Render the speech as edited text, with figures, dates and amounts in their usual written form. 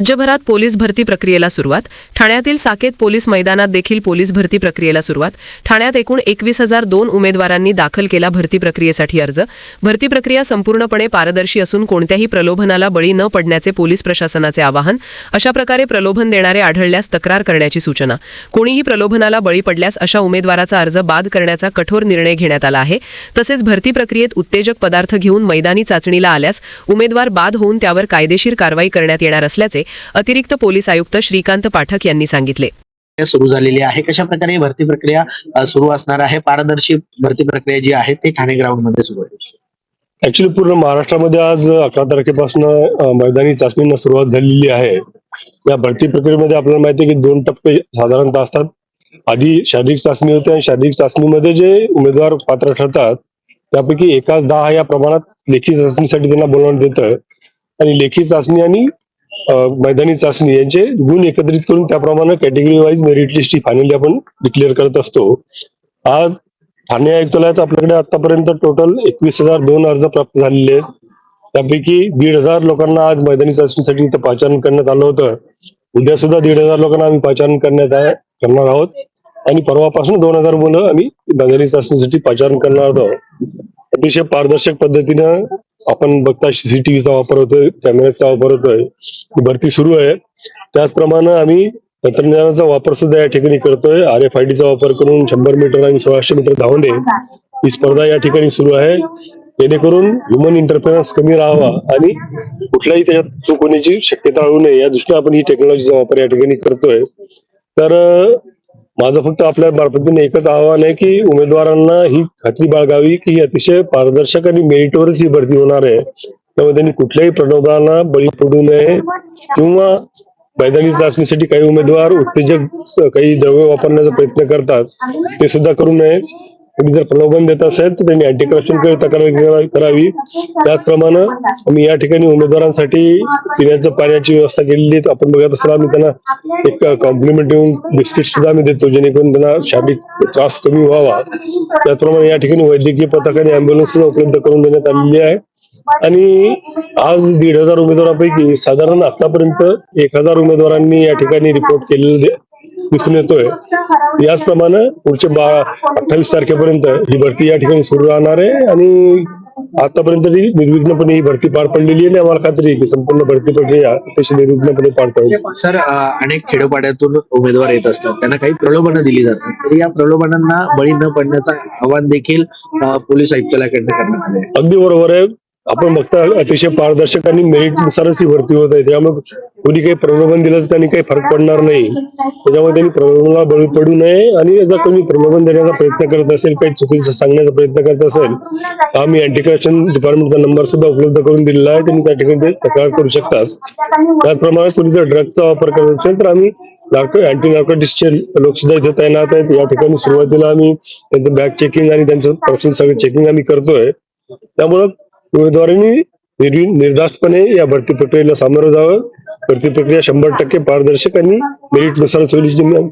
राज्यभरात पोलीस भरती प्रक्रियेला सुरुवात. ठाण्यातील साकेत पोलीस मैदानात देखील पोलीस भरती प्रक्रियेला सुरुवात. ठाण्यात एकूण 21,002 उमेदवारांनी दाखल केला भरती प्रक्रियेसाठी अर्ज. भरती प्रक्रिया संपूर्णपणे पारदर्शी असून कोणत्याही प्रलोभनाला बळी न पडण्याचे पोलीस प्रशासनाचे आवाहन. अशा प्रकारे प्रलोभन देणारे आढळल्यास तक्रार करण्याची सूचना. कोणीही प्रलोभनाला बळी पडल्यास अशा उमेदवाराचा अर्ज बाद करण्याचा कठोर निर्णय घेण्यात आला आहे. तसेच भरती प्रक्रियेत उत्तेजक पदार्थ घेऊन मैदानी चाचणीला आल्यास उमेदवार बाद होऊन त्यावर कायदेशीर कारवाई करण्यात येणार असल्याचे अतिरिक्त पोलीस आयुक्त श्रीकांत पाठक यांनी सांगितले. सुरू झालेली आहे. कशा प्रकारे भरती प्रक्रिया सुरू असणार आहे? पारदर्शी भरती प्रक्रिया जी आहे ते ठाणे ग्राउंड मध्ये सुरू आहे. ऍक्च्युली पूर्ण महाराष्ट्रामध्ये आज 11 तारखेपासून मैदानी चाचणीला सुरुवात झालेली आहे. या भरती प्रक्रियेमध्ये आपल्याला माहिती आहे की 2 टप्पे साधारणतः असतात. आधी शारीरिक चाचणी होते आणि शारीरिक चाचणीमध्ये जे उमेदवार पात्र ठरतात त्यापैकी 1-10 या प्रमाणात लेखी चाचणीसाठी त्यांना बोलावण्यात येतं आणि लेखी चाचणी आणि मैदानी चाचणी यांचे गुण एकत्रित करून त्याप्रमाणे कॅटेगरी वाईज मेरिट लिस्ट ही फायनली आपण डिक्लेअर करत असतो. आज ठाणे आयुक्तालयात आपल्याकडे आतापर्यंत टोटल 21,002 अर्ज प्राप्त झालेले आहेत. त्यापैकी 1,500 लोकांना आज मैदानी चाचणीसाठी इथं पाचारण करण्यात आलं होतं. उद्या सुद्धा 1,500 लोकांना आम्ही पाचारण करणार आहोत आणि परवापासून 2,000 मुलं आम्ही मैदानी चाचणीसाठी पाचारण करणार आहोत. अतिशय पारदर्शक पद्धतीनं आपण बघता सीसीटीव्हीचा वापर होतोय, कॅमेऱ्याचा वापर होतोय. भरती सुरू आहे. त्याचप्रमाणे आम्ही तंत्रज्ञानाचा वापर सुद्धा या ठिकाणी करतोय. RFIDचा वापर करून 100 मीटर आणि 1600 मीटर धावणे ही स्पर्धा या ठिकाणी सुरू आहे. जेणेकरून ह्युमन इंटरफेरन्स कमी राहावा आणि कुठल्याही त्याच्यात चूक होण्याची शक्यता राहू नये या दृष्टीने आपण ही टेक्नॉलॉजीचा वापर या ठिकाणी करतोय. तर माझं फक्त आपल्या मार्फतीने एकच आवाहन आहे की उमेदवारांना ही खात्री बाळगावी की ही अतिशय पारदर्शक आणि मेरिटवरच ही भरती होणार आहे. त्यामुळे त्यांनी कुठल्याही प्रलोभनाला बळी पडू नये किंवा मैदानी चाचणीसाठी काही उमेदवार उत्तेजक काही द्रव्य वापरण्याचा प्रयत्न करतात ते सुद्धा करू नये. कोणी जर प्रलोभन देत असेल तर त्यांनी अँटी करप्शन तक्रार करावी. त्याचप्रमाणे आम्ही या ठिकाणी उमेदवारांसाठी पिण्याच्या पाण्याची व्यवस्था केलेली आहे. आपण बघत असाल आम्ही त्यांना एक कॉम्प्लिमेंटरी बिस्किट सुद्धा आम्ही देतो जेणेकरून त्यांना शारीरिक त्रास कमी व्हावा. त्याचप्रमाणे या ठिकाणी वैद्यकीय पथक आणि अँब्युलन्स सुद्धा उपलब्ध करून देण्यात आलेली आहे. आणि आज 1,500 उमेदवारांपैकी साधारण आतापर्यंत 1,000 उमेदवारांनी या ठिकाणी रिपोर्ट केलेले दिसून येतोय. याचप्रमाणे पुढचे 28 तारखेपर्यंत ही भरती या ठिकाणी सुरू राहणार आहे आणि आतापर्यंत ती निर्विघ्नपणे ही भरती पार पडलेली आहे आणि आम्हाला खात्री आहे की संपूर्ण भरती प्रक्रिया अतिशय निर्विघ्नपणे पार पडेल. सर, अनेक खेडोपाड्यातून उमेदवार येत असतात, त्यांना काही प्रलोभनं दिली जातात, तर या प्रलोभनांना बळी न पडण्याचं आवाहन देखील पोलीस आयुक्तालयाकडनं करण्यात आले. अगदी बरोबर आहे. आपण बघता अतिशय पारदर्शक आणि मेरिट नुसारच ही भरती होत आहे. त्यामुळे कोणी काही प्रलोभन दिलं तर त्यांनी काही फरक पडणार नाही. त्याच्यामुळे त्यांनी प्रलोभनाला बळी पडू नये आणि जर कोणी प्रलोभन देण्याचा प्रयत्न करत असेल, काही चुकीचं सांगण्याचा प्रयत्न करत असेल, आम्ही अँटी करप्शन डिपार्टमेंटचा नंबर सुद्धा उपलब्ध करून दिलेला आहे. त्यांनी त्या ठिकाणी ते तक्रार करू शकतात. त्याचप्रमाणे कोणी जर ड्रगचा वापर करत असेल तर आम्ही अँटी नार्कोटिक्सचे लोक सुद्धा इथे तैनात आहेत. या ठिकाणी सुरुवातीला आम्ही त्यांचं बॅग चेकिंग आणि त्यांचं पर्सनल सगळं चेकिंग आम्ही करतोय. त्यामुळं उमेदवारांनी निर्धास्तपणे या भरती प्रक्रियेला सामोरं जावं. भरती प्रक्रिया 100% पारदर्शक आणि मेरिट नुसार होईल